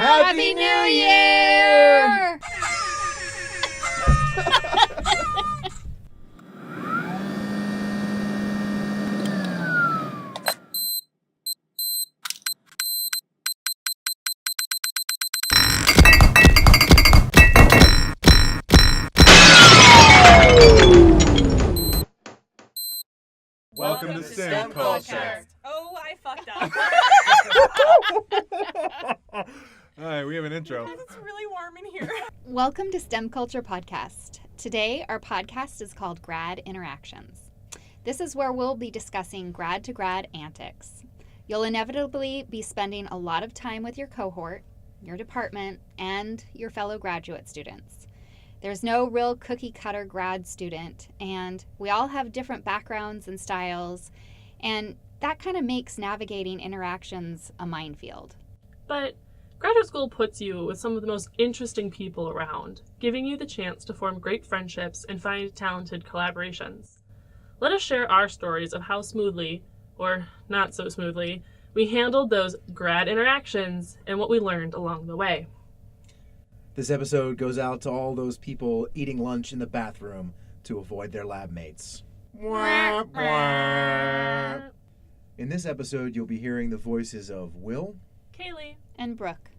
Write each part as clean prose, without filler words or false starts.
Happy New Year! Welcome to STEMculture. Oh, I fucked up. All right, we have an intro. Because it's really warm in here. Welcome to STEMculture Podcast. Today, our podcast is called Grad Interactions. This is where we'll be discussing grad-to-grad antics. You'll inevitably be spending a lot of time with your cohort, your department, and your fellow graduate students. There's no real cookie-cutter grad student, and we all have different backgrounds and styles, and that kind of makes navigating interactions a minefield. But graduate school puts you with some of the most interesting people around, giving you the chance to form great friendships and find talented collaborations. Let us share our stories of how smoothly, or not so smoothly, we handled those grad interactions and what we learned along the way. This episode goes out to all those people eating lunch in the bathroom to avoid their lab mates. In this episode, you'll be hearing the voices of Will, Keighley, and Brooke.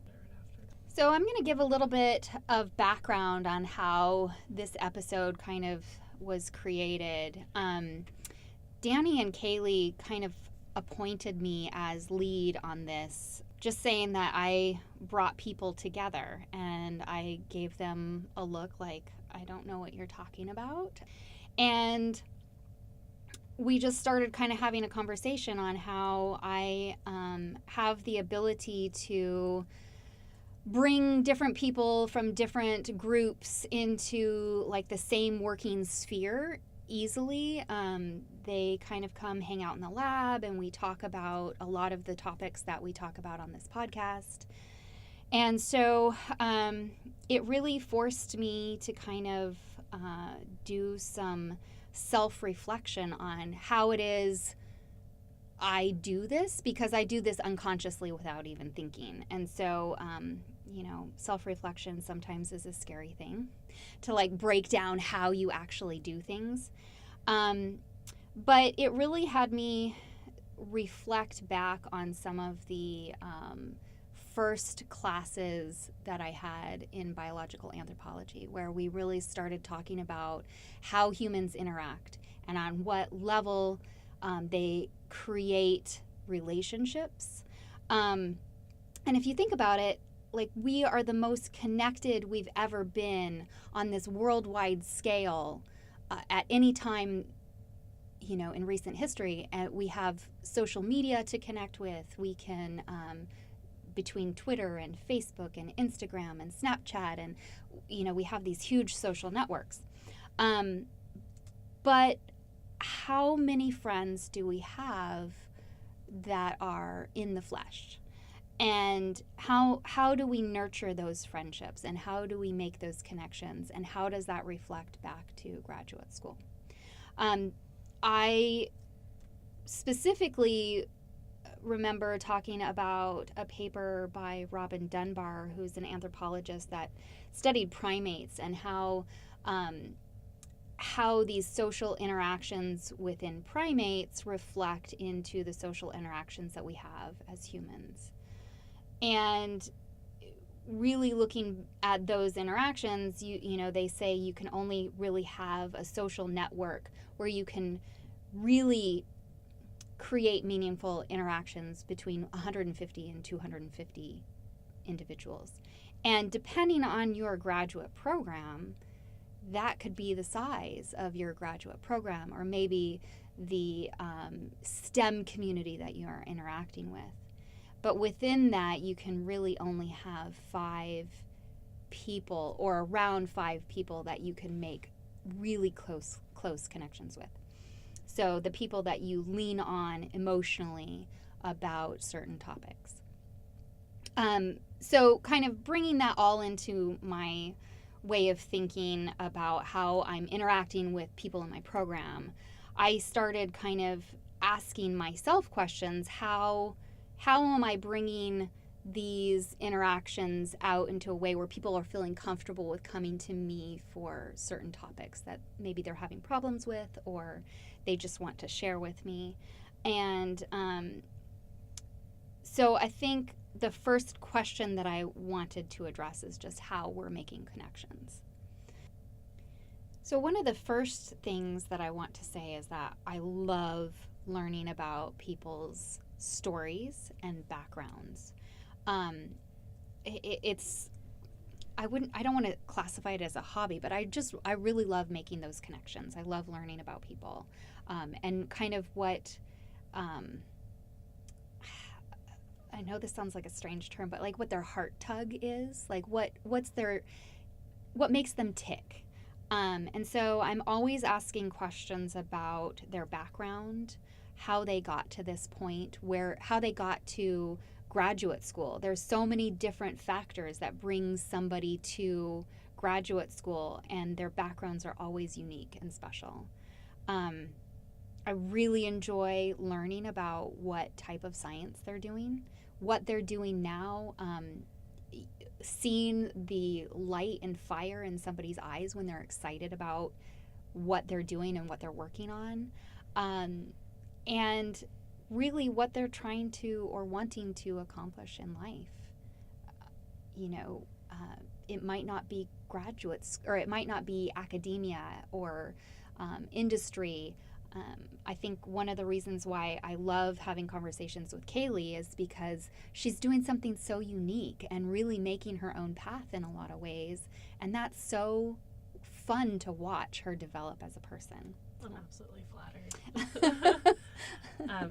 So I'm going to give a little bit of background on how this episode kind of was created. Danny and Keighley kind of appointed me as lead on this, just saying that I brought people together and I gave them a look like, I don't know what you're talking about. And we just started kind of having a conversation on how I have the ability to bring different people from different groups into like the same working sphere easily. They kind of come hang out in the lab and we talk about a lot of the topics that we talk about on this podcast. And so it really forced me to kind of do some self-reflection on how it is I do this, because I do this unconsciously without even thinking. And so, self-reflection sometimes is a scary thing to like break down how you actually do things. But it really had me reflect back on some of the first classes that I had in biological anthropology, where we really started talking about how humans interact and on what level they create relationships. And if you think about it, like, we are the most connected we've ever been on this worldwide scale at any time, in recent history. And we have social media to connect with. We can, between Twitter and Facebook and Instagram and Snapchat, and, we have these huge social networks. But how many friends do we have that are in the flesh? And how do we nurture those friendships, and how do we make those connections, and how does that reflect back to graduate school? I specifically remember talking about a paper by Robin Dunbar, who's an anthropologist that studied primates, and how these social interactions within primates reflect into the social interactions that we have as humans. And really looking at those interactions, they say you can only really have a social network where you can really create meaningful interactions between 150 and 250 individuals. And depending on your graduate program, that could be the size of your graduate program, or maybe the STEM community that you are interacting with. But within that, you can really only have 5 people, or around 5 people, that you can make really close connections with. So the people that you lean on emotionally about certain topics. So kind of bringing that all into my way of thinking about how I'm interacting with people in my program, I started kind of asking myself questions. How am I bringing these interactions out into a way where people are feeling comfortable with coming to me for certain topics that maybe they're having problems with or they just want to share with me. And so I think the first question that I wanted to address is just how we're making connections. So one of the first things that I want to say is that I love learning about people's stories and backgrounds. I don't want to classify it as a hobby, but I really love making those connections. I love learning about people, and kind of what, I know this sounds like a strange term, but like what their heart tug is, like what makes them tick. And so I'm always asking questions about their background, how they got to this point, how they got to graduate school. There's so many different factors that bring somebody to graduate school, and their backgrounds are always unique and special. I really enjoy learning about what type of science they're doing, what they're doing now, seeing the light and fire in somebody's eyes when they're excited about what they're doing and what they're working on, and really what they're trying to or wanting to accomplish in life. It might not be graduates, or it might not be academia or industry. I think one of the reasons why I love having conversations with Keighley is because she's doing something so unique and really making her own path in a lot of ways. And that's so fun to watch her develop as a person. I'm absolutely flattered.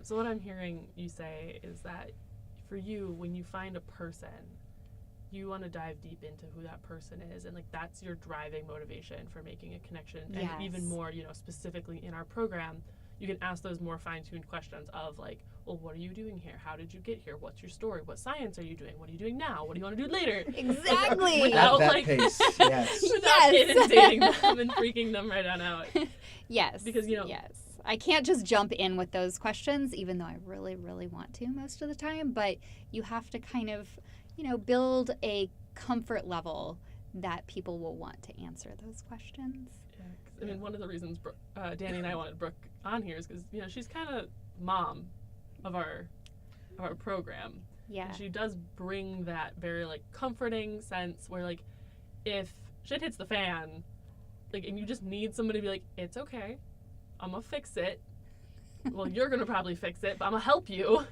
So what I'm hearing you say is that for you, when you find a person, you want to dive deep into who that person is, and like that's your driving motivation for making a connection. Yes. And even more, specifically in our program, you can ask those more fine-tuned questions of like, well, what are you doing here? How did you get here? What's your story? What science are you doing? What are you doing now? What do you want to do later? Exactly. Without, At that like, pace, yes. without Yes. inundating them and freaking them right on out. Yes. Because, yes. I can't just jump in with those questions, even though I really, really want to most of the time. But you have to kind of, build a comfort level that people will want to answer those questions. Yeah, 'cause, I mean, one of the reasons Danny and I wanted Brooke on here is because, she's kind of mom of our program. Yeah. And she does bring that very, like, comforting sense where, like, if shit hits the fan, like, and you just need somebody to be like, it's okay, I'm gonna fix it. Well, you're gonna probably fix it, but I'm gonna help you.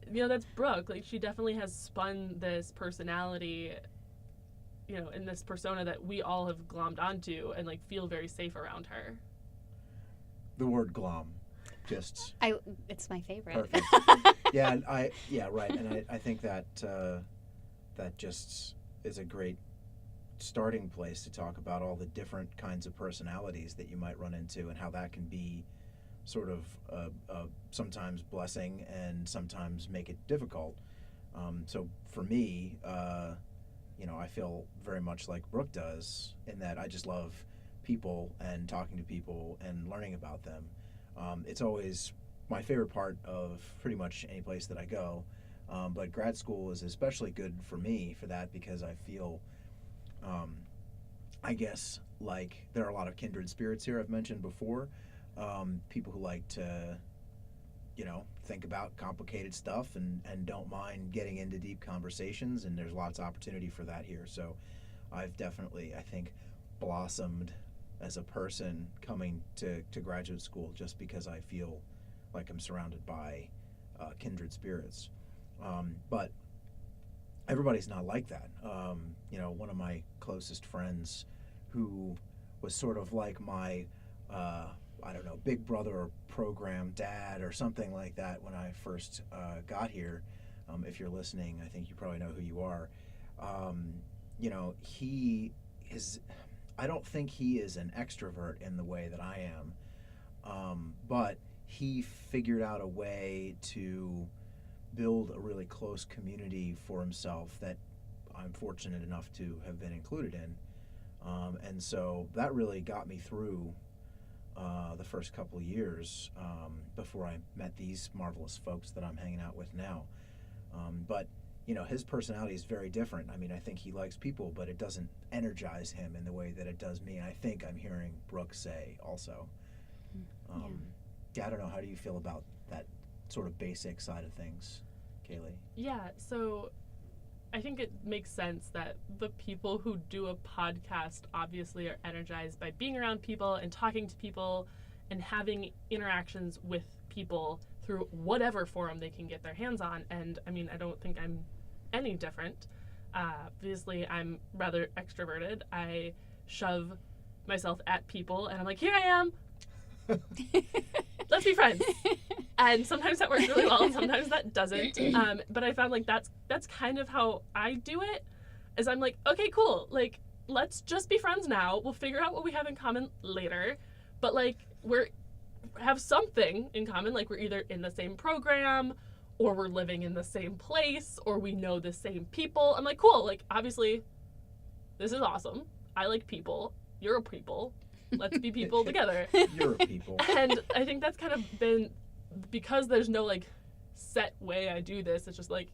That's Brooke. Like, she definitely has spun this personality, in this persona that we all have glommed onto and, like, feel very safe around her. The word glom, just It's my favorite. perfect. Right. And I think that that just is a great starting place to talk about all the different kinds of personalities that you might run into and how that can be sort of sometimes blessing and sometimes make it difficult. So for me, I feel very much like Brooke does in that I just love people and talking to people and learning about them. It's always my favorite part of pretty much any place that I go. But grad school is especially good for me for that because I feel, I guess, like there are a lot of kindred spirits here I've mentioned before. People who like to, think about complicated stuff and don't mind getting into deep conversations, and there's lots of opportunity for that here. So I've definitely, I think, blossomed as a person coming to graduate school just because I feel like I'm surrounded by kindred spirits. But everybody's not like that. One of my closest friends who was sort of like my big brother or program dad or something like that when I first got here. If you're listening, I think you probably know who you are. He is, I don't think he is an extrovert in the way that I am, but he figured out a way to build a really close community for himself that I'm fortunate enough to have been included in. And so that really got me through the first couple of years before I met these marvelous folks that I'm hanging out with now. But his personality is very different. I mean, I think he likes people, but it doesn't energize him in the way that it does me. And I think I'm hearing Brooke say also. I don't know. How do you feel about that sort of basic side of things, Keighley? Yeah, so I think it makes sense that the people who do a podcast obviously are energized by being around people and talking to people and having interactions with people through whatever forum they can get their hands on. And I mean, I don't think I'm any different. Obviously, I'm rather extroverted. I shove myself at people and I'm like, here I am. Let's be friends. And sometimes that works really well and sometimes that doesn't. But I found like that's kind of how I do it, is I'm like, okay, cool. Like, let's just be friends now. We'll figure out what we have in common later. But like, have something in common. Like, we're either in the same program or we're living in the same place or we know the same people. I'm like, cool. Like, obviously, this is awesome. I like people. You're a people. Let's be people together. You're a people. And I think that's kind of been, because there's no like set way I do this, it's just like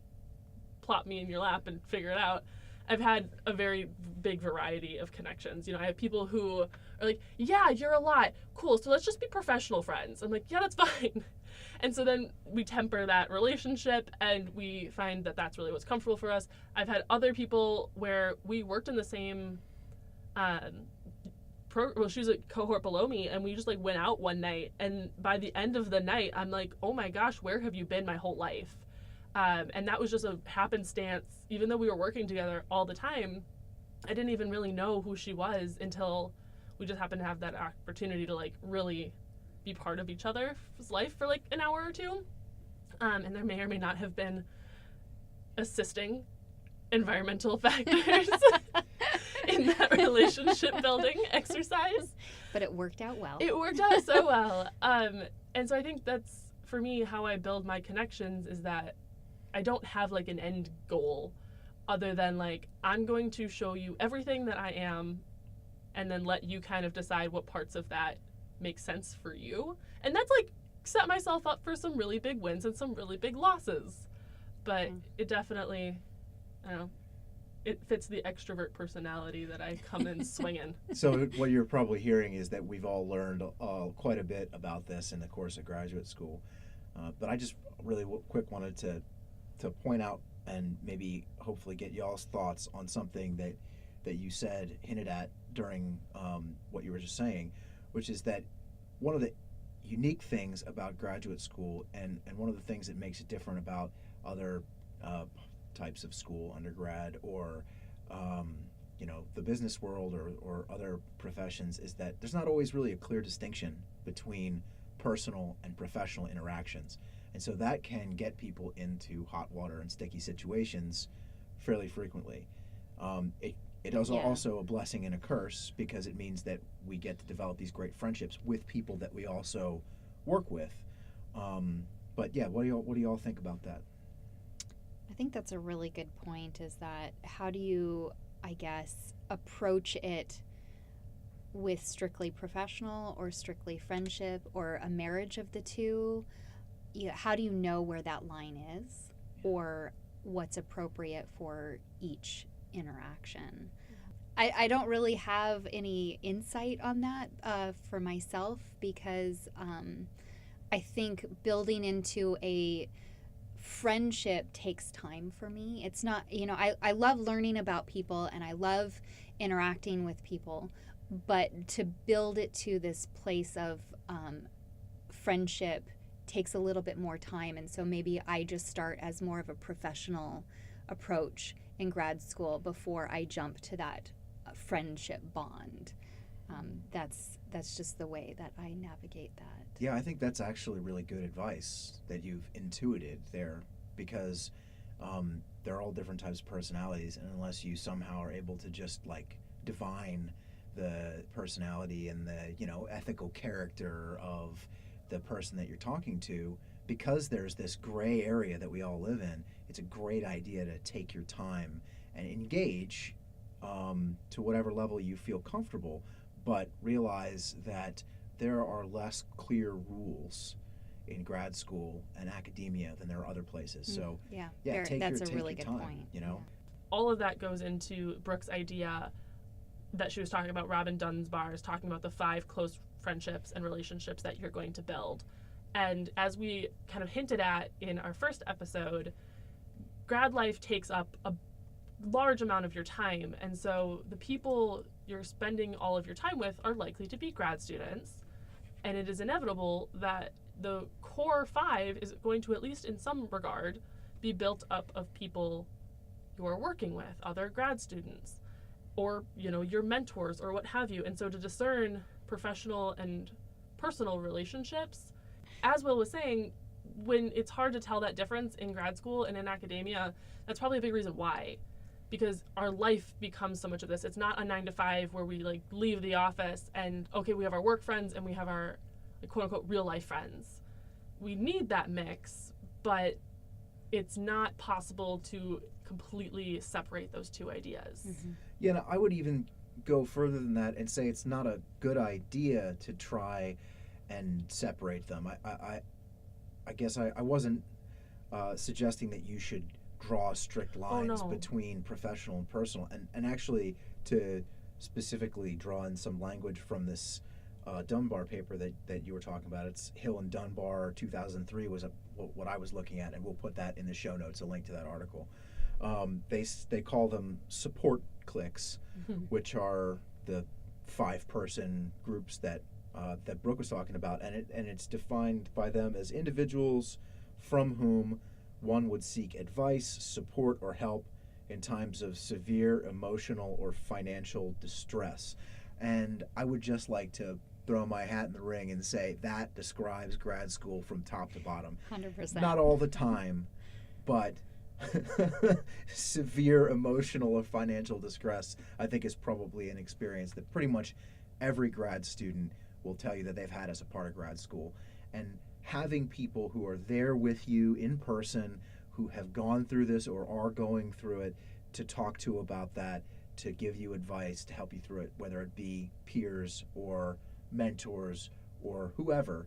plop me in your lap and figure it out. I've had a very big variety of connections. I have people who are like, yeah, you're a lot. Cool, so let's just be professional friends. I'm like, yeah, that's fine. And so then we temper that relationship and we find that that's really what's comfortable for us. I've had other people where we worked in the same she was a cohort below me, and we just like went out one night, and by the end of the night I'm like, oh my gosh, where have you been my whole life? And that was just a happenstance. Even though we were working together all the time, I didn't even really know who she was until we just happened to have that opportunity to like really be part of each other's life for like an hour or two. And there may or may not have been assisting environmental factors in that relationship building exercise. But it worked out well. It worked out so well. And so I think that's, for me, how I build my connections, is that I don't have like an end goal other than like, I'm going to show you everything that I am and then let you kind of decide what parts of that make sense for you. And that's like set myself up for some really big wins and some really big losses. But it definitely, I don't know, it fits the extrovert personality that I come in swinging. So what you're probably hearing is that we've all learned quite a bit about this in the course of graduate school. But I just really quick wanted to point out and maybe hopefully get y'all's thoughts on something that you said, hinted at during what you were just saying, which is that one of the unique things about graduate school and one of the things that makes it different about other types of school, undergrad or the business world or other professions, is that there's not always really a clear distinction between personal and professional interactions. And so that can get people into hot water and sticky situations fairly frequently. It is also a blessing and a curse, because it means that we get to develop these great friendships with people that we also work with. But yeah, what do y'all think about that? I think that's a really good point, is that how do you, I guess, approach it with strictly professional or strictly friendship or a marriage of the two? How do you know where that line is or what's appropriate for each interaction? I don't really have any insight on that for myself, because I think building into a friendship takes time for me. It's not, I love learning about people and I love interacting with people, but to build it to this place of friendship takes a little bit more time. And so maybe I just start as more of a professional approach in grad school before I jump to that friendship bond. That's just the way that I navigate that. Yeah, I think that's actually really good advice that you've intuited there, because there are all different types of personalities, and unless you somehow are able to just like divine the personality and the ethical character of the person that you're talking to, because there's this gray area that we all live in, it's a great idea to take your time and engage to whatever level you feel comfortable, but realize that there are less clear rules in grad school and academia than there are other places. So Yeah, take that's a really your good time, point. you know. All of that goes into Brooke's idea that she was talking about. Robin Dunbar's talking about the 5 close friendships and relationships that you're going to build. And as we kind of hinted at in our first episode, grad life takes up a large amount of your time. And so the people you're spending all of your time with are likely to be grad students. And it is inevitable that the core 5 is going to, at least in some regard, be built up of people you're working with, other grad students, or, your mentors or what have you. And so to discern professional and personal relationships, as Will was saying, when it's hard to tell that difference in grad school and in academia, that's probably a big reason why. Because our life becomes so much of this. It's not a 9 to 5 where we leave the office and, okay, we have our work friends and we have our quote unquote real life friends. We need that mix, but it's not possible to completely separate those two ideas. Mm-hmm. Yeah, I would even go further than that and say it's not a good idea to try and separate them. I guess I wasn't suggesting that you should draw strict lines between professional and personal, and actually to specifically draw in some language from this Dunbar paper that you were talking about. It's Hill and Dunbar 2003 was what I was looking at, and we'll put that in the show notes, a link to that article. They call them support cliques, which are the 5-person groups that Brooke was talking about, and it's defined by them as individuals from whom one would seek advice, support, or help in times of severe emotional or financial distress. And I would just like to throw my hat in the ring and say that describes grad school from top to bottom. 100%. Not all the time, but severe emotional or financial distress, I think, is probably an experience that pretty much every grad student will tell you that they've had as a part of grad school. And having people who are there with you in person, who have gone through this or are going through it, to talk to about that, to give you advice, to help you through it, whether it be peers or mentors or whoever,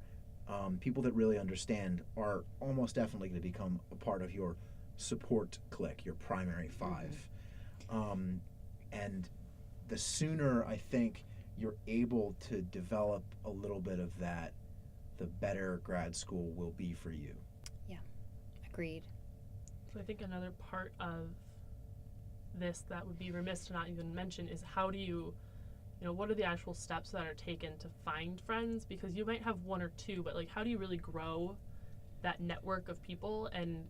people that really understand are almost definitely going to become a part of your support clique, your primary 5. And the sooner I think you're able to develop a little bit of that, the better grad school will be for you. Yeah, agreed. So I think another part of this that would be remiss to not even mention is how do you, what are the actual steps that are taken to find friends? Because you might have 1 or 2, but how do you really grow that network of people? And,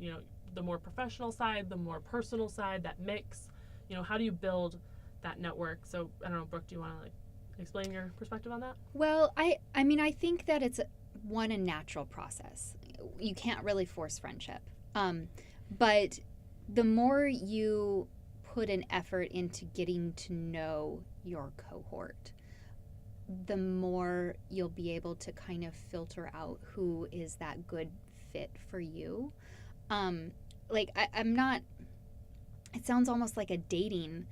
the more professional side, the more personal side, that mix, how do you build that network? So I don't know, Brooke, do you want to explain your perspective on that? Well, I think that it's a natural process. You can't really force friendship. But the more you put an effort into getting to know your cohort, the more you'll be able to kind of filter out who is that good fit for you. I'm not, it sounds almost like a dating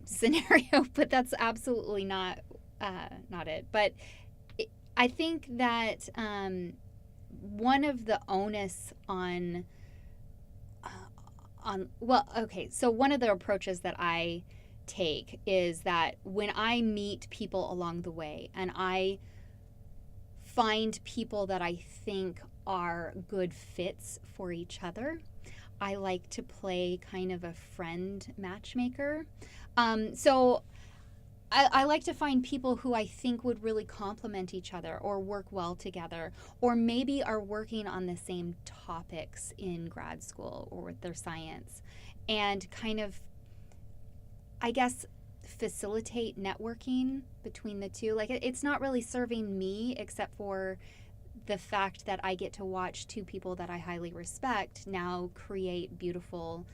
scenario, but that's absolutely not it. But I think that one of the onus on one of the approaches that I take is that when I meet people along the way and I find people that I think are good fits for each other, I like to play kind of a friend matchmaker. So I like to find people who I think would really complement each other or work well together, or maybe are working on the same topics in grad school or with their science, and kind of, I guess, facilitate networking between the two. It's not really serving me, except for the fact that I get to watch 2 people that I highly respect now create beautiful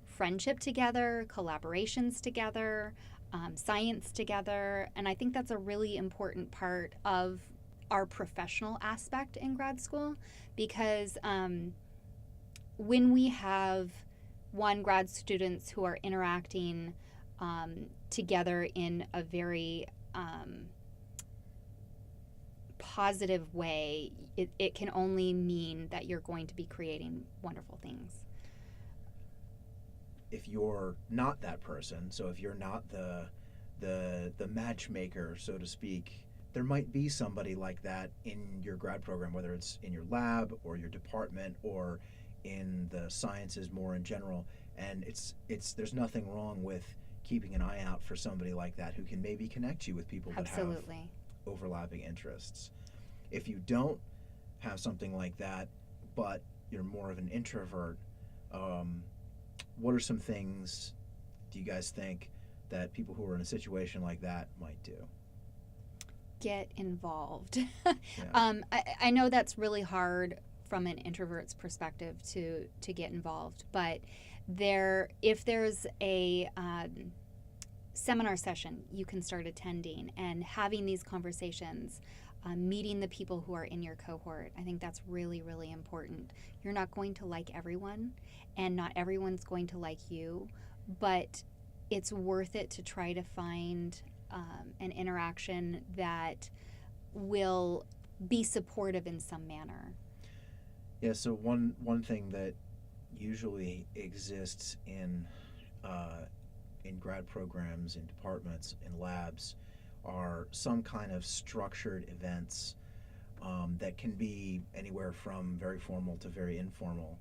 friendship together, collaborations together, science together. And I think that's a really important part of our professional aspect in grad school, because when we have grad students who are interacting together in a very positive way, it can only mean that you're going to be creating wonderful things. If you're not that person, so if you're not the matchmaker, so to speak, there might be somebody like that in your grad program, whether it's in your lab or your department or in the sciences more in general. And it's there's nothing wrong with keeping an eye out for somebody like that who can maybe connect you with people that Absolutely. have overlapping interests. If you don't have something like that, but you're more of an introvert, what are some things do you guys think that people who are in a situation like that might do? Get involved. Yeah. I know that's really hard from an introvert's perspective to get involved, but if there's a seminar session you can start attending and having these conversations, meeting the people who are in your cohort, I think that's really, really important. You're not going to like everyone, and not everyone's going to like you, but it's worth it to try to find an interaction that will be supportive in some manner. Yeah, so one thing that usually exists in grad programs, in departments, in labs, are some kind of structured events that can be anywhere from very formal to very informal.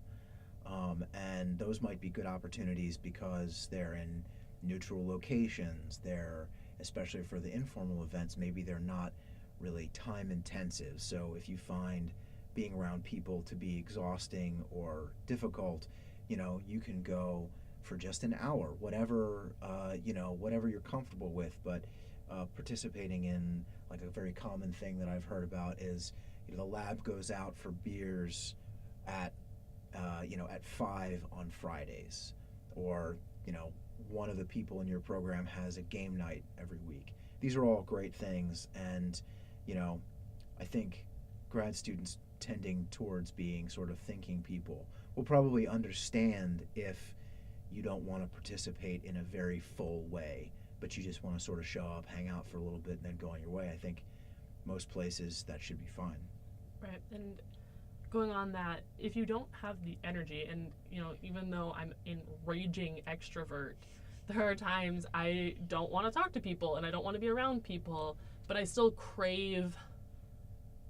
And those might be good opportunities because they're in neutral locations. They're, especially for the informal events, maybe they're not really time intensive. So if you find being around people to be exhausting or difficult, you can go for just an hour, whatever you're comfortable with. But participating in, like, a very common thing that I've heard about is, the lab goes out for beers at 5 on Fridays, or one of the people in your program has a game night every week. These are all great things, and I think grad students tending towards being sort of thinking people will probably understand if you don't want to participate in a very full way, but you just want to sort of show up, hang out for a little bit, and then go on your way. I think most places that should be fine. Right. And going on that, if you don't have the energy, and even though I'm a raging extrovert, there are times I don't want to talk to people and I don't want to be around people, but I still crave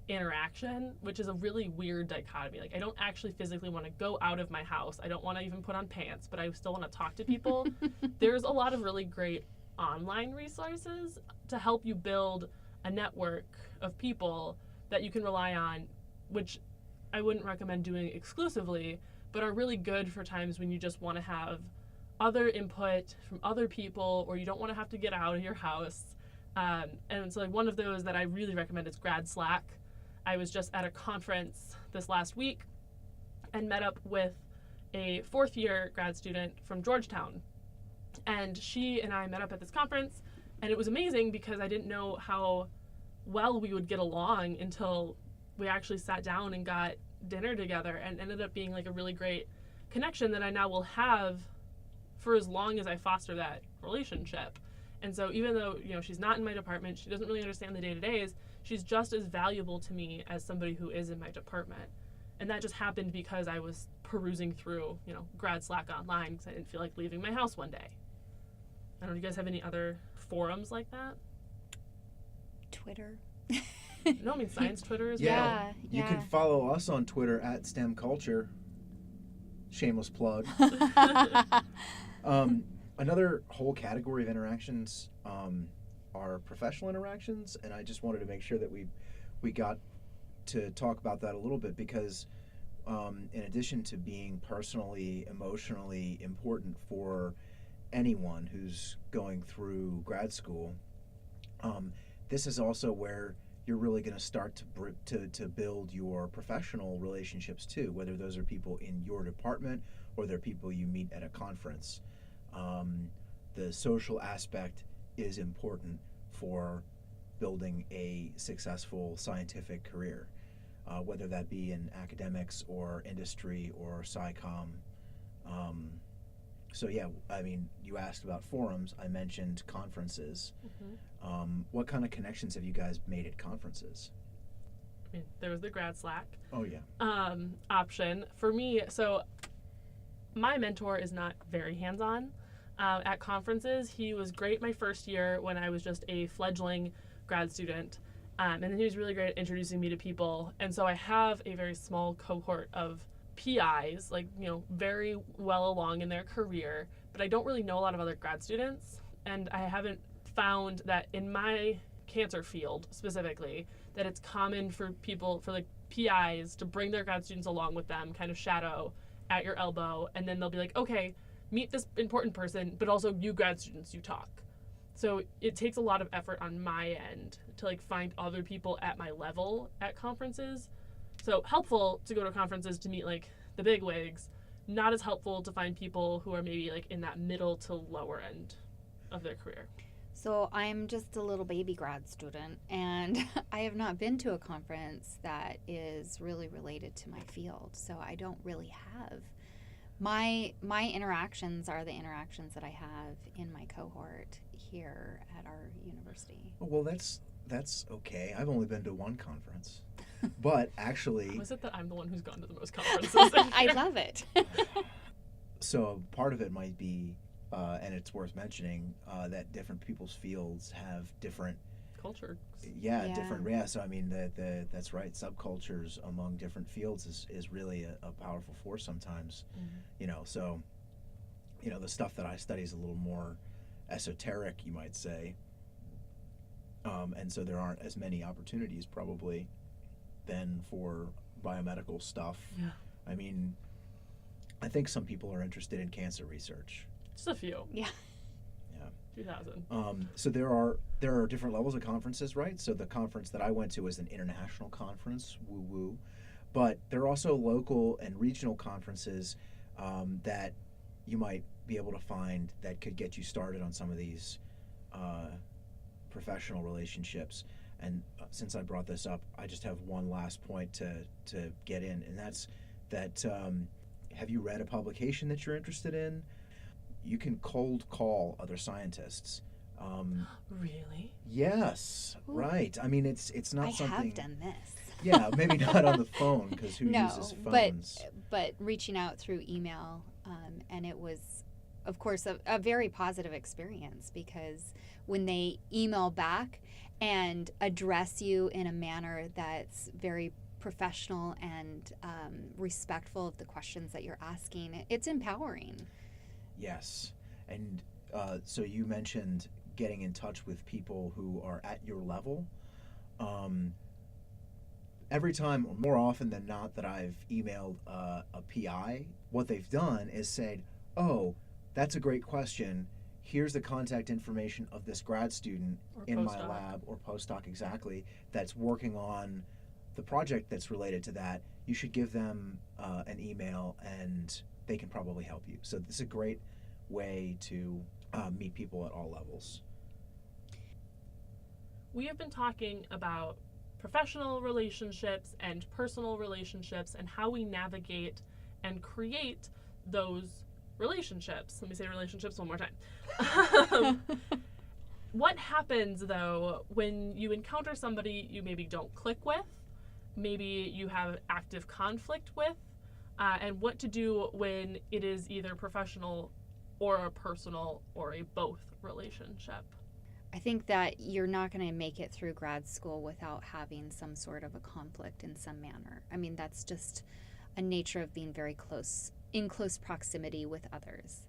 interaction, which is a really weird dichotomy. Like, I don't actually physically want to go out of my house. I don't want to even put on pants, but I still want to talk to people. There's a lot of really great online resources to help you build a network of people that you can rely on, which I wouldn't recommend doing exclusively, but are really good for times when you just want to have other input from other people, or you don't want to have to get out of your house. And so, like, one of those that I really recommend is Grad Slack. I was just at a conference this last week and met up with a fourth-year grad student from Georgetown. And she and I met up at this conference, and it was amazing because I didn't know how well we would get along until we actually sat down and got dinner together, and ended up being like a really great connection that I now will have for as long as I foster that relationship. And so even though, she's not in my department, she doesn't really understand the day-to-days, she's just as valuable to me as somebody who is in my department. And that just happened because I was perusing through, Grad Slack online because I didn't feel like leaving my house one day. I don't know, do you guys have any other forums like that? Twitter. No, I mean science Twitter as Yeah. well. You can follow us on Twitter at STEMculture. Shameless plug. Another whole category of interactions are professional interactions, and I just wanted to make sure that we got to talk about that a little bit because in addition to being personally, emotionally important for anyone who's going through grad school, this is also where you're really going to start to build your professional relationships too, whether those are people in your department or they're people you meet at a conference. The social aspect is important for building a successful scientific career, whether that be in academics or industry or SciComm. So yeah, I mean, you asked about forums. I mentioned conferences. Mm-hmm. What kind of connections have you guys made at conferences? I mean, there was the grad Slack Oh yeah. option. For me, so my mentor is not very hands-on at conferences. He was great my first year when I was just a fledgling grad student. And then he was really great at introducing me to people. And so I have a very small cohort of PIs, like, very well along in their career, but I don't really know a lot of other grad students. And I haven't found that in my cancer field specifically, that it's common for people, for like PIs to bring their grad students along with them, kind of shadow at your elbow, and then they'll be like, okay, meet this important person, but also you grad students, you talk. So it takes a lot of effort on my end to like find other people at my level at conferences. So helpful to go to conferences to meet like the big wigs, not as helpful to find people who are maybe like in that middle to lower end of their career. So I'm just a little baby grad student, and I have not been to a conference that is really related to my field. So I don't really have my interactions are the interactions that I have in my cohort here at our university. Well, that's okay. I've only been to one conference, but actually, Was it that I'm the one who's gone to the most conferences? I love it. so part of it might be, and it's worth mentioning, that different people's fields have different. Culture. Yeah, Yeah. different. Yeah, so I mean, that's right. Subcultures among different fields is really a powerful force sometimes. Mm-hmm. So, the stuff that I study is a little more esoteric, you might say. And so there aren't as many opportunities probably than for biomedical stuff. Yeah. I mean, I think some people are interested in cancer research. Just a few. Yeah. 2000. So there are different levels of conferences, right? So the conference that I went to was an international conference, woo-woo. But there are also local and regional conferences that you might be able to find that could get you started on some of these professional relationships. And since I brought this up, I just have one last point to get in, and that's that have you read a publication that you're interested in? You can cold call other scientists. Really? Yes, Ooh. right. I mean, it's not I something. have done this. Yeah, maybe not on the phone, because who uses phones? but reaching out through email, and it was, of course, a very positive experience, because when they email back and address you in a manner that's very professional and respectful of the questions that you're asking, it's empowering. Yes, and so you mentioned getting in touch with people who are at your level. Every time, or more often than not, that I've emailed a PI, what they've done is said, "Oh, that's a great question. Here's the contact information of this grad student Or in my postdoc. lab," or postdoc exactly, that's working on the project that's related to that. You should give them an email, and they can probably help you. So this is a great way to meet people at all levels. We have been talking about professional relationships and personal relationships and how we navigate and create those relationships. Let me say relationships one more time. What happens, though, when you encounter somebody you maybe don't click with, maybe you have active conflict with, and what to do when it is either professional or a personal or a both relationship? I think that you're not going to make it through grad school without having some sort of a conflict in some manner. I mean, that's just a nature of being in close proximity with others.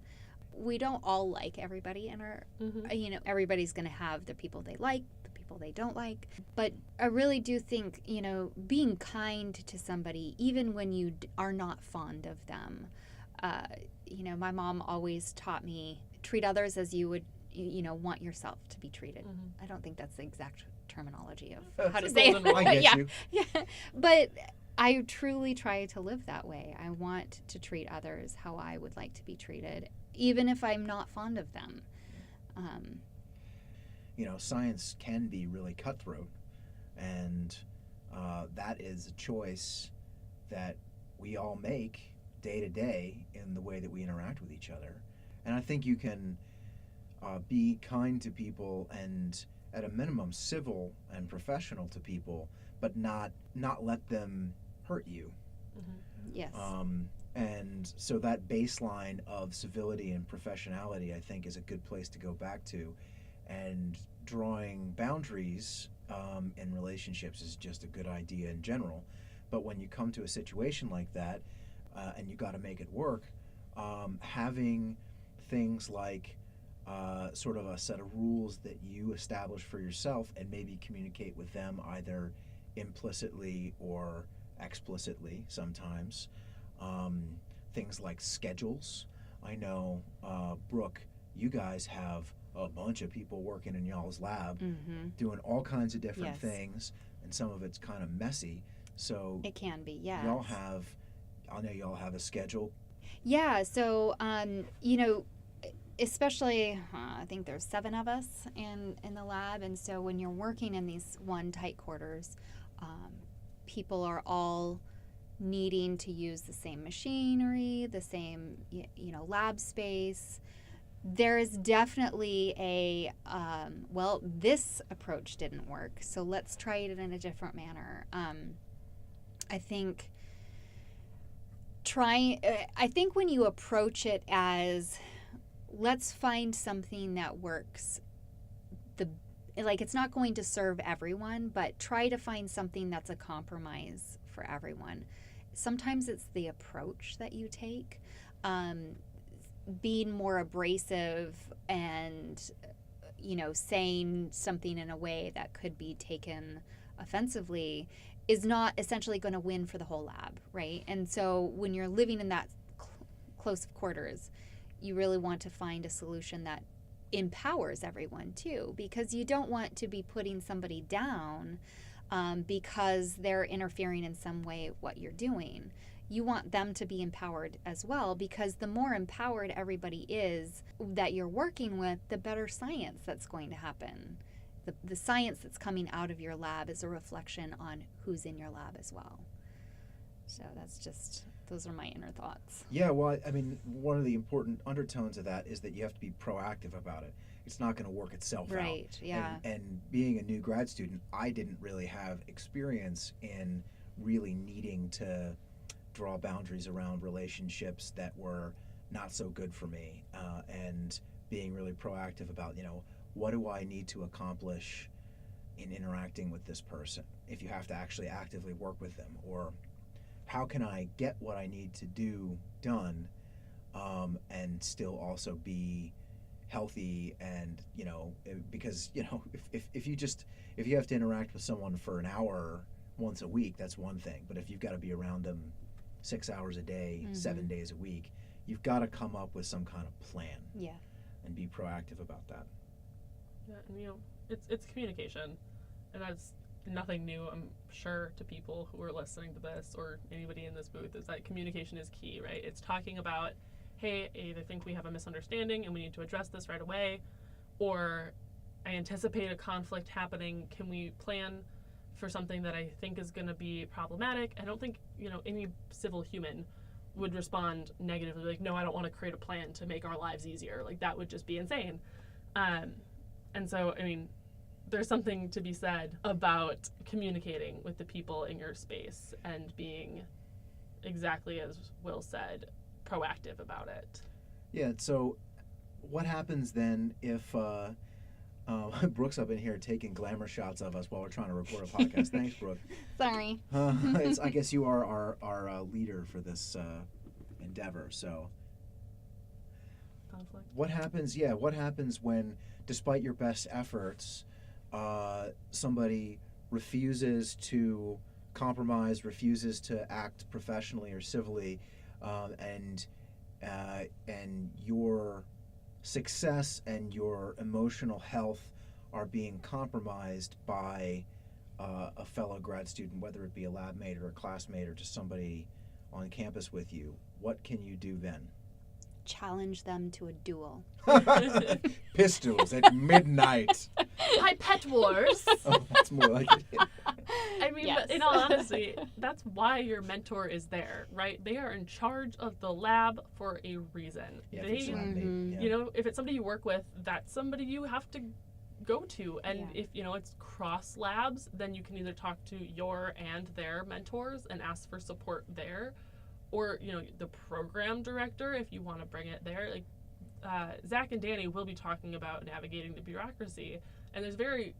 We don't all like everybody in our, everybody's going to have the people they like, the people they don't like. But I really do think, being kind to somebody, even when you are not fond of them. My mom always taught me, treat others as you would want yourself to be treated. Mm-hmm. I don't think that's the exact terminology of That's how to a say it. golden rule. I get you. Yeah. But I truly try to live that way. I want to treat others how I would like to be treated, even if I'm not fond of them. Science can be really cutthroat, and that is a choice that we all make day to day in the way that we interact with each other. And I think you can be kind to people and, at a minimum, civil and professional to people, but not let them hurt you. Yes. And so that baseline of civility and professionality, I think, is a good place to go back to. And drawing boundaries in relationships is just a good idea in general. But when you come to a situation like that, and you got to make it work, having things like sort of a set of rules that you establish for yourself and maybe communicate with them either implicitly or explicitly sometimes. Things like schedules. I know, Brooke, you guys have a bunch of people working in y'all's lab doing all kinds of different things, and some of it's kind of messy. So it can be, yes. I know y'all have a schedule. Yeah, so, especially, I think there's 7 of us in the lab, and so when you're working in these one tight quarters, people are all needing to use the same machinery, the same, lab space. There is definitely a, this approach didn't work, so let's try it in a different manner. I think when you approach it as, let's find something that works, it's not going to serve everyone, but try to find something that's a compromise for everyone. Sometimes it's the approach that you take. Being more abrasive and, saying something in a way that could be taken offensively is not essentially going to win for the whole lab, right? And so when you're living in that close quarters, you really want to find a solution that empowers everyone too, because you don't want to be putting somebody down because they're interfering in some way with what you're doing. You want them to be empowered as well, because the more empowered everybody is that you're working with, the better science that's going to happen. The science that's coming out of your lab is a reflection on who's in your lab as well. So those are my inner thoughts. Yeah, well, I mean, one of the important undertones of that is that you have to be proactive about it. It's not going to work itself out. Right, yeah. And being a new grad student, I didn't really have experience in really needing to draw boundaries around relationships that were not so good for me, and being really proactive about, what do I need to accomplish in interacting with this person, if you have to actually actively work with them, or how can I get what I need to do done, and still also be healthy, and because if you have to interact with someone for an hour once a week, that's one thing, but if you've got to be around them 6 hours a day, 7 days a week, you've got to come up with some kind of plan, and be proactive about that. Yeah, and it's communication, and that's nothing new, I'm sure, to people who are listening to this or anybody in this booth, is that communication is key, right? It's talking about, hey, I either think we have a misunderstanding and we need to address this right away, or I anticipate a conflict happening. Can we plan for something that I think is going to be problematic? I don't think, any civil human would respond negatively, like, no, I don't want to create a plan to make our lives easier. Like, that would just be insane. And so, I mean, there's something to be said about communicating with the people in your space and being, exactly as Will said, proactive about it. Yeah, so what happens then if Brooke's up in here taking glamour shots of us while we're trying to record a podcast? Thanks, Brooke. Sorry. I guess you are our leader for this endeavor, so... Conflict. What happens when, despite your best efforts, somebody refuses to compromise, refuses to act professionally or civilly, and your success and your emotional health are being compromised by a fellow grad student, whether it be a lab mate or a classmate or just somebody on campus with you? What can you do then? Challenge them to a duel. Pistols at midnight. Pipette wars. Oh, that's more like it. I mean, Yes. but in all honesty, that's why your mentor is there, right? They are in charge of the lab for a reason. Yeah, if it's They, lab mate, yeah. if it's somebody you work with, that's somebody you have to go to. And Yeah. if, it's cross labs, then you can either talk to your and their mentors and ask for support there, or, the program director, if you want to bring it there. Like, Zach and Danny will be talking about navigating the bureaucracy, and there's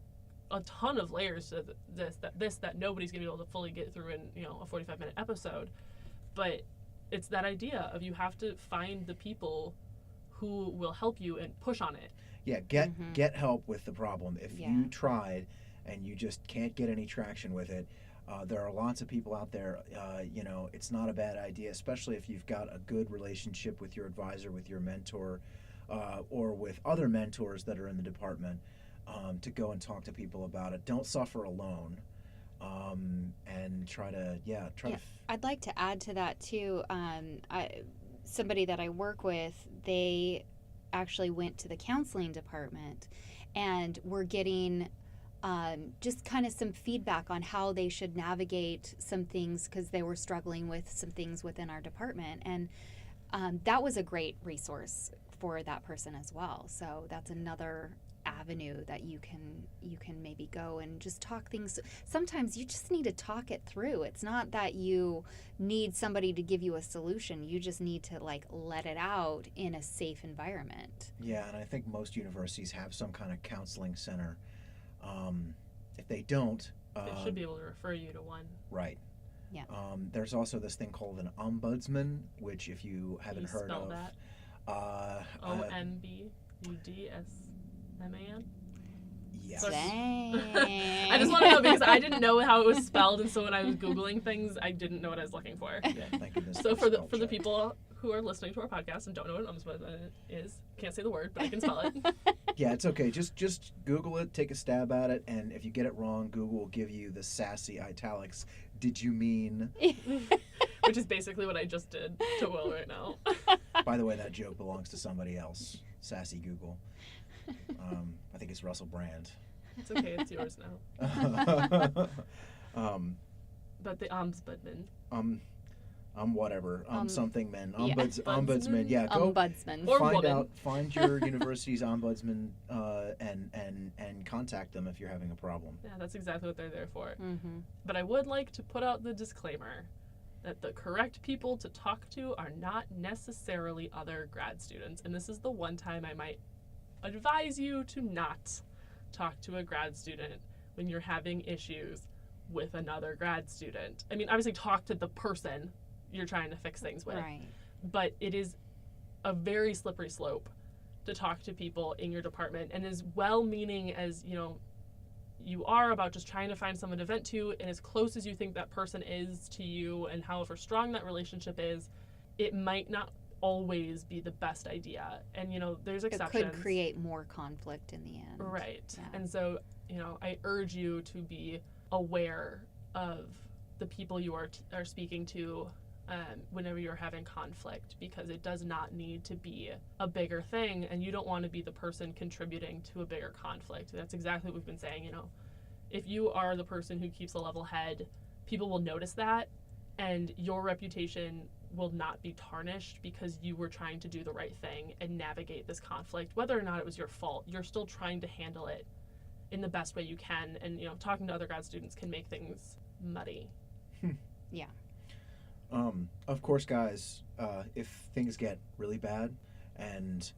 a ton of layers to this that nobody's gonna be able to fully get through in a 45-minute episode. But it's that idea of you have to find the people who will help you and push on it. Yeah, get help with the problem. If Yeah. you tried and you just can't get any traction with it, there are lots of people out there. It's not a bad idea, especially if you've got a good relationship with your advisor, with your mentor, or with other mentors that are in the department, to go and talk to people about it. Don't suffer alone, and try to. I'd like to add to that too. Somebody that I work with, they actually went to the counseling department, and we're getting just kind of some feedback on how they should navigate some things, because they were struggling with some things within our department, and that was a great resource for that person as well. So that's another avenue that you can maybe go and just talk things. Sometimes you just need to talk it through. It's not that you need somebody to give you a solution. You just need to let it out in a safe environment. Yeah, and I think most universities have some kind of counseling center. If they don't, They should be able to refer you to one. right. Yeah. There's also this thing called an ombudsman, which if you haven't You heard spell of, that? OMBUDSMAN? yes. Sorry. Dang. I just want to know, because I didn't know how it was spelled, and so when I was Googling things, I didn't know what I was looking for. Yeah, thank goodness So for the spell check. people who are listening to our podcast and don't know what an ombudsman is, can't say the word, but I can spell it. Yeah, it's okay. Just Google it, take a stab at it, and if you get it wrong, Google will give you the sassy italics. Did you mean? Which is basically what I just did to Will right now. By the way, that joke belongs to somebody else. Sassy Google. I think it's Russell Brand. It's okay, it's yours now. But the ombudsman. Whatever. Something men. yeah. Ombudsman. Yeah, go Ombudsman. Or find woman. out. Find your university's ombudsman, and contact them if you're having a problem. Yeah, that's exactly what they're there for. Mm-hmm. But I would like to put out the disclaimer that the correct people to talk to are not necessarily other grad students. And this is the one time I might advise you to not talk to a grad student when you're having issues with another grad student. I mean, obviously talk to the person you're trying to fix things with. Right. But it is a very slippery slope to talk to people in your department, and as well-meaning as you are about just trying to find someone to vent to, and as close as you think that person is to you and however strong that relationship is, it might not always be the best idea. And there's exceptions. It could create more conflict in the end. Right. Yeah. And so I urge you to be aware of the people you are speaking to whenever you're having conflict, because it does not need to be a bigger thing, and you don't want to be the person contributing to a bigger conflict. That's exactly what we've been saying. If you are the person who keeps a level head, people will notice that, and your reputation will not be tarnished because you were trying to do the right thing and navigate this conflict. Whether or not it was your fault, you're still trying to handle it in the best way you can, and talking to other grad students can make things muddy. Yeah. Of course, guys, if things get really bad, and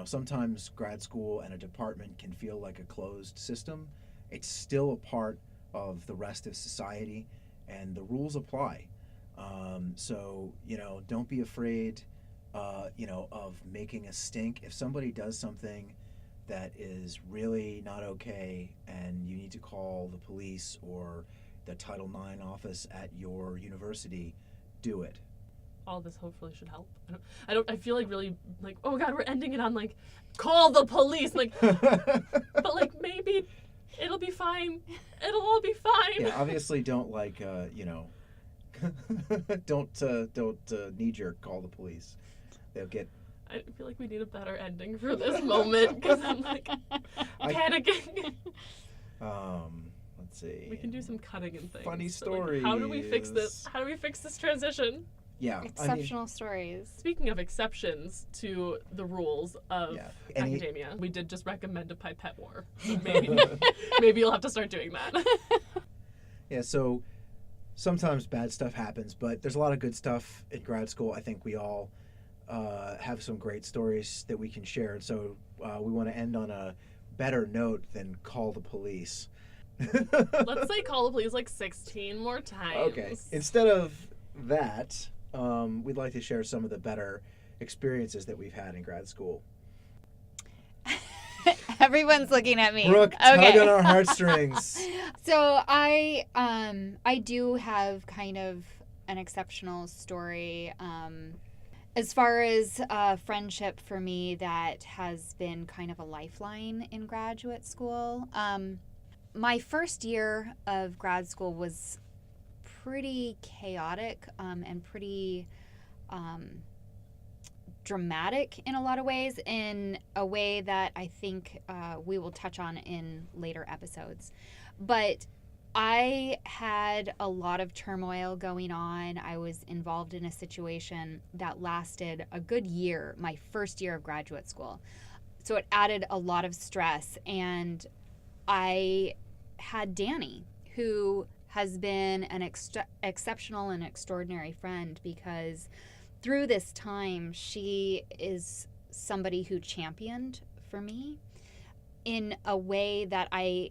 sometimes grad school and a department can feel like a closed system, it's still a part of the rest of society, and the rules apply. So don't be afraid of making a stink. If somebody does something that is really not okay, and you need to call the police or the Title IX office at your university, do it. All this hopefully should help. I feel really oh my god, we're ending it on call the police, but maybe it'll be fine. It'll all be fine. Yeah, obviously don't don't knee-jerk call the police. They'll get. I feel like we need a better ending for this moment, because I'm panicking. Let's see. We can do some cutting and things. Funny So, how do we fix stories. this? How do we fix this transition? Yeah. Exceptional stories. Speaking of exceptions to the rules of Any- academia, we did just recommend a pipette war. So maybe, maybe you'll have to start doing that. Yeah, so sometimes bad stuff happens, but there's a lot of good stuff in grad school. I think we all have some great stories that we can share. And so we want to end on a better note than call the police. Let's say call the police like 16 more times. Okay. Instead of that, we'd like to share some of the better experiences that we've had in grad school. Everyone's looking at me. Brooke, tug on our heartstrings. So I do have kind of an exceptional story. As far as friendship for me, that has been kind of a lifeline in graduate school. My first year of grad school was pretty chaotic and pretty dramatic in a lot of ways, in a way that I think we will touch on in later episodes. But I had a lot of turmoil going on. I was involved in a situation that lasted a good year, my first year of graduate school. So it added a lot of stress. And I had Danny, who has been an exceptional and extraordinary friend, because through this time, she is somebody who championed for me in a way that I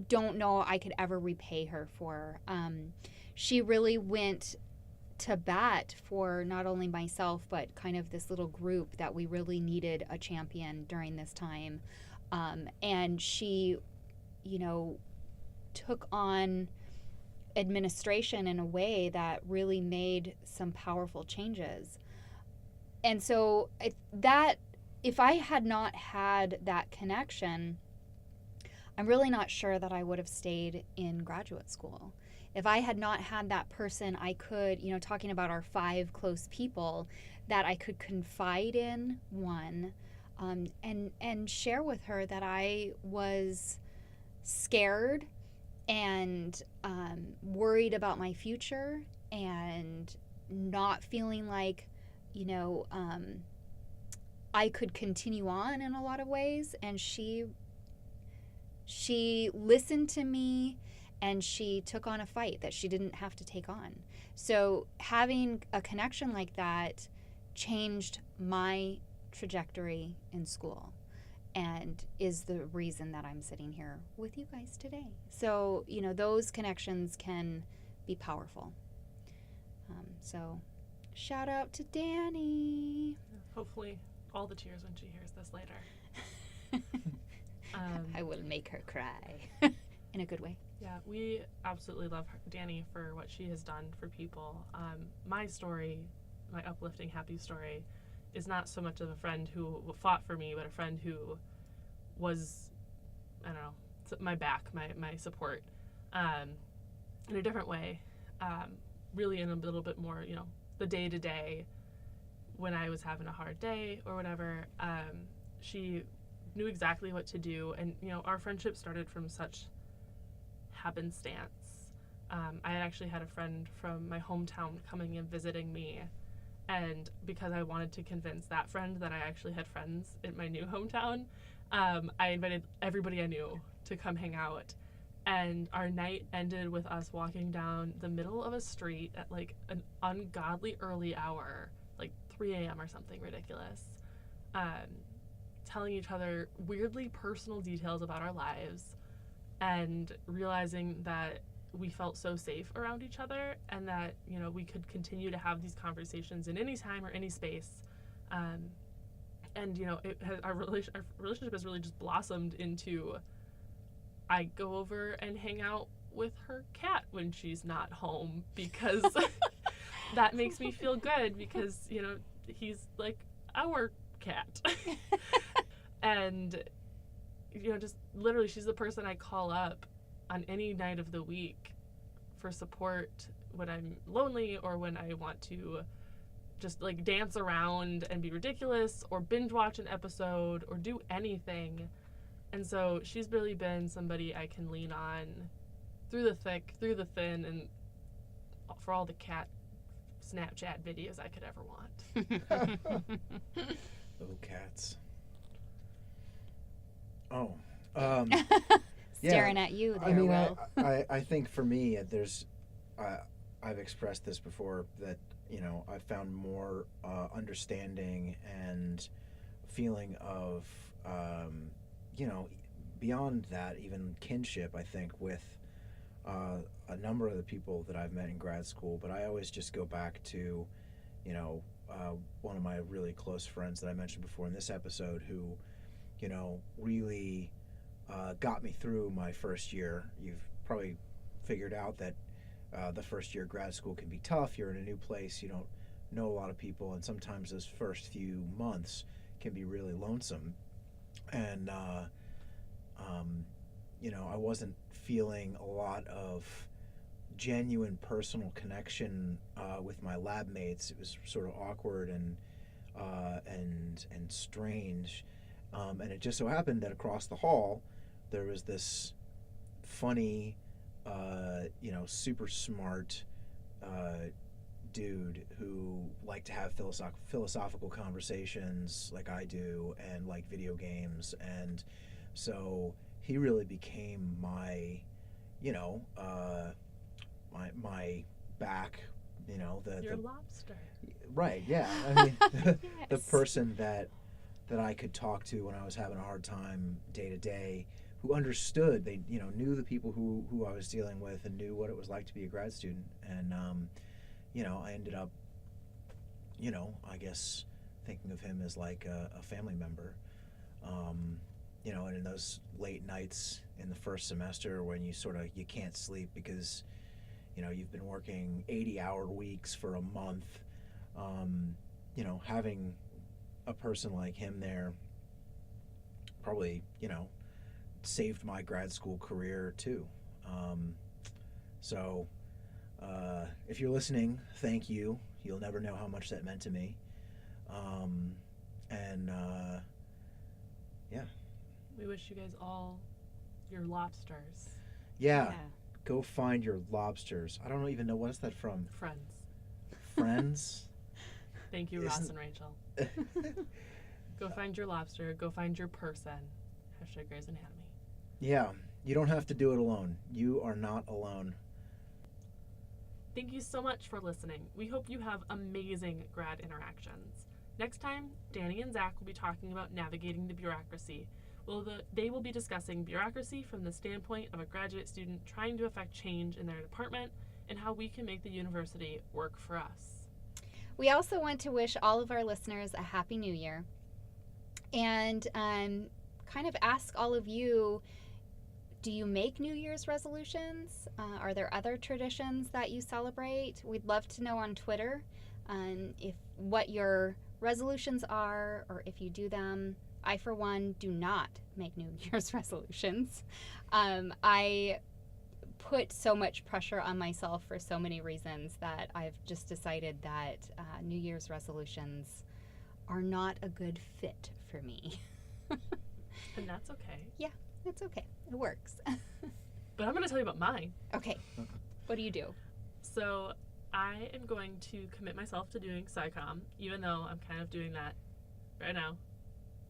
don't know I could ever repay her for. She really went to bat for not only myself, but kind of this little group that we really needed a champion during this time. And she, took on administration in a way that really made some powerful changes. And so if I had not had that connection, I'm really not sure that I would have stayed in graduate school. If I had not had that person I could, talking about our 5 close people that I could confide in, and share with her that I was scared and worried about my future and not feeling like, I could continue on in a lot of ways. And she listened to me, and she took on a fight that she didn't have to take on. So having a connection like that changed my trajectory in school, and is the reason that I'm sitting here with you guys today. So, those connections can be powerful. So shout out to Danny. Hopefully all the tears when she hears this later. I will make her cry in a good way. Yeah, we absolutely love Danny for what she has done for people. My story, my uplifting, happy story, is not so much of a friend who fought for me, but a friend who was, my back, my support, in a different way, really in a little bit more, the day-to-day, when I was having a hard day or whatever. She knew exactly what to do, and, our friendship started from such happenstance. I had actually had a friend from my hometown coming and visiting me, and because I wanted to convince that friend that I actually had friends in my new hometown, I invited everybody I knew to come hang out. And our night ended with us walking down the middle of a street at like an ungodly early hour, like 3 a.m. or something ridiculous, telling each other weirdly personal details about our lives, and realizing that we felt so safe around each other, and that, we could continue to have these conversations in any time or any space. And, our relationship has really just blossomed into, I go over and hang out with her cat when she's not home, because that makes me feel good, because, he's like our cat. And, just literally, she's the person I call up on any night of the week for support when I'm lonely, or when I want to just like dance around and be ridiculous, or binge watch an episode, or do anything. And so she's really been somebody I can lean on through the thick, through the thin, and for all the cat Snapchat videos I could ever want. Little cats. Oh. Staring at you there, I mean, Will. I think for me, I've expressed this before, that, I've found more understanding and feeling of, beyond that, even kinship, I think, with a number of the people that I've met in grad school. But I always just go back to, one of my really close friends that I mentioned before in this episode, who, really got me through my first year. You've probably figured out that the first year of grad school can be tough. You're in a new place, you don't know a lot of people, and sometimes those first few months can be really lonesome. And I wasn't feeling a lot of genuine personal connection with my lab mates. It was sort of awkward and strange. And it just so happened that across the hall there was this funny, super smart dude who liked to have philosophical conversations like I do, and like video games. And so he really became my, my back, Your lobster. right, yeah. I mean, the Yes. person that I could talk to when I was having a hard time day to day, who understood. They, knew the people who I was dealing with and knew what it was like to be a grad student. And, I ended up, I guess thinking of him as like a family member. And in those late nights in the first semester when you can't sleep because, you've been working 80-hour weeks for a month, having a person like him there probably, saved my grad school career too. So if you're listening, thank you. You'll never know how much that meant to me. Yeah. We wish you guys all your lobsters. Yeah. Go find your lobsters. I don't even know, what's that from? Friends. Friends? Thank you, Ross and Rachel. Go find your lobster. Go find your person. # Grey's Anatomy. Yeah. You don't have to do it alone. You are not alone. Thank you so much for listening. We hope you have amazing grad interactions. Next time, Danny and Zach will be talking about navigating the bureaucracy. They will be discussing bureaucracy from the standpoint of a graduate student trying to affect change in their department and how we can make the university work for us. We also want to wish all of our listeners a Happy New Year and kind of ask all of you, do you make New Year's resolutions? Are there other traditions that you celebrate? We'd love to know on Twitter if what your resolutions are, or if you do them. I, for one, do not make New Year's resolutions. I put so much pressure on myself for so many reasons that I've just decided that New Year's resolutions are not a good fit for me. And that's okay. Yeah, it's okay. It works. But I'm going to tell you about mine. Okay. What do you do? So I am going to commit myself to doing SciComm, even though I'm kind of doing that right now,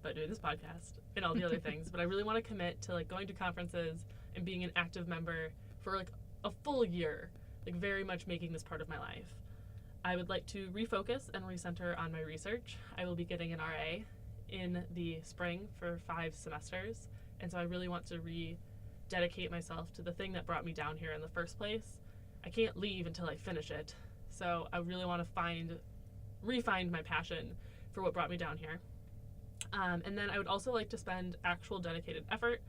but doing this podcast and all the other things. But I really want to commit to like going to conferences and being an active member for like a full year, like very much making this part of my life. I would like to refocus and recenter on my research. I will be getting an RA in the spring for 5 semesters, and so I really want to rededicate myself to the thing that brought me down here in the first place. I can't leave until I finish it, so I really want to refine my passion for what brought me down here. And then I would also like to spend actual dedicated effort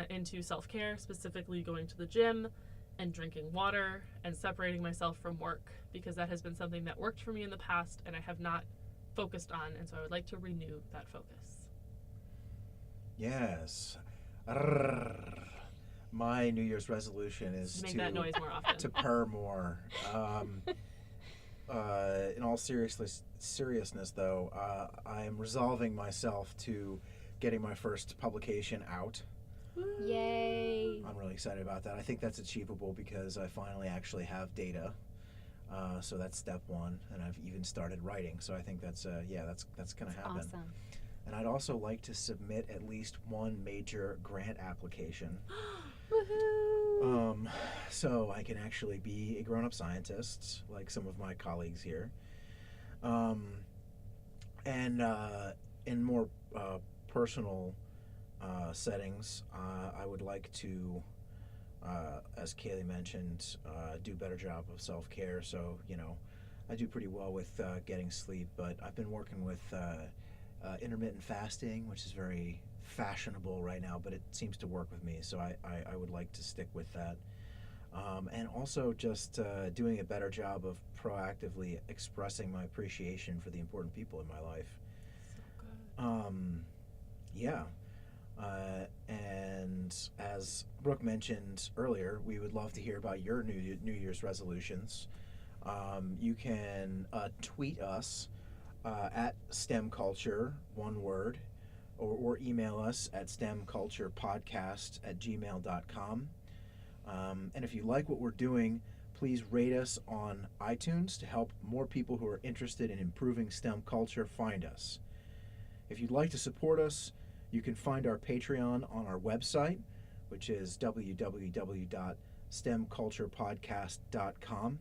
into self-care, specifically going to the gym and drinking water and separating myself from work, because that has been something that worked for me in the past and I have not focused on, and so I would like to renew that focus. Yes. My New Year's resolution is Make that noise more often. to purr more. In all seriousness, though, I am resolving myself to getting my first publication out. Yay. I'm really excited about that. I think that's achievable because I finally actually have data. So that's step one, and I've even started writing. So I think that's going to happen. Awesome. And I'd also like to submit at least one major grant application. Woohoo! So I can actually be a grown-up scientist, like some of my colleagues here. And in more personal settings, I would like to, as Keighley mentioned, do a better job of self-care. So, I do pretty well with getting sleep, but I've been working with intermittent fasting, which is very fashionable right now, but it seems to work with me, so I would like to stick with that. And also just doing a better job of proactively expressing my appreciation for the important people in my life. So good. Yeah. And as Brooke mentioned earlier, we would love to hear about your New Year's resolutions. You can tweet us at STEMculture, one word, or email us at STEMculturepodcast@gmail.com. And if you like what we're doing, please rate us on iTunes to help more people who are interested in improving STEM culture find us. If you'd like to support us, you can find our Patreon on our website, which is www.stemculturepodcast.com.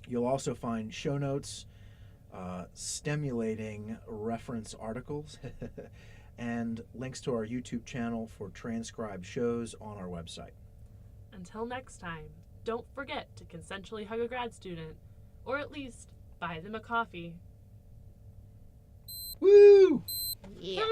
You'll also find show notes, stimulating reference articles, and links to our YouTube channel for transcribed shows on our website. Until next time, don't forget to consensually hug a grad student, or at least buy them a coffee. Woo! Yeah.